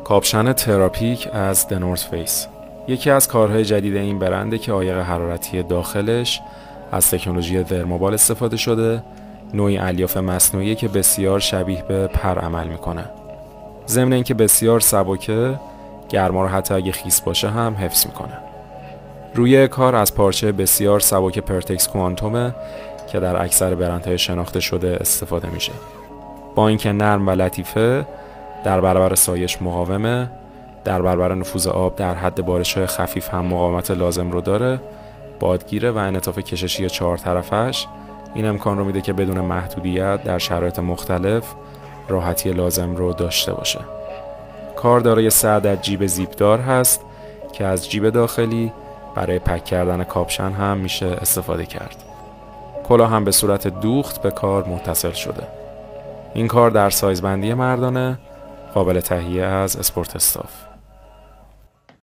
کاپشن تراپیک از دنورث فیس یکی از کارهای جدید این برنده که عایق حرارتی داخلش از تکنولوژی ترموبال استفاده شده، نوعی الیاف مصنوعی که بسیار شبیه به پر عمل میکنه. ضمن اینکه بسیار سبکه، گرما رو حتی اگه خیس باشه هم حفظ میکنه. روی کار از پارچه بسیار سبک پرتکس کوانتومه که در اکثر برندهای شناخته شده استفاده میشه. با اینکه نرم و لطیفه، در برابر سایش مقاومه، در برابر نفوذ آب در حد بارش‌های خفیف هم مقاومت لازم رو داره، بادگیره و انعطاف کششی 4 طرفش این امکان رو میده که بدون محدودیت در شرایط مختلف راحتی لازم رو داشته باشه. کار دارای 3 عدد جیب زیپدار هست که از جیب داخلی برای پک کردن کاپشن هم میشه استفاده کرد. کلاه هم به صورت دوخت به کار متصل شده. این کار در سایز بندی مردانه، قابل تهیه از اسپورت استاف.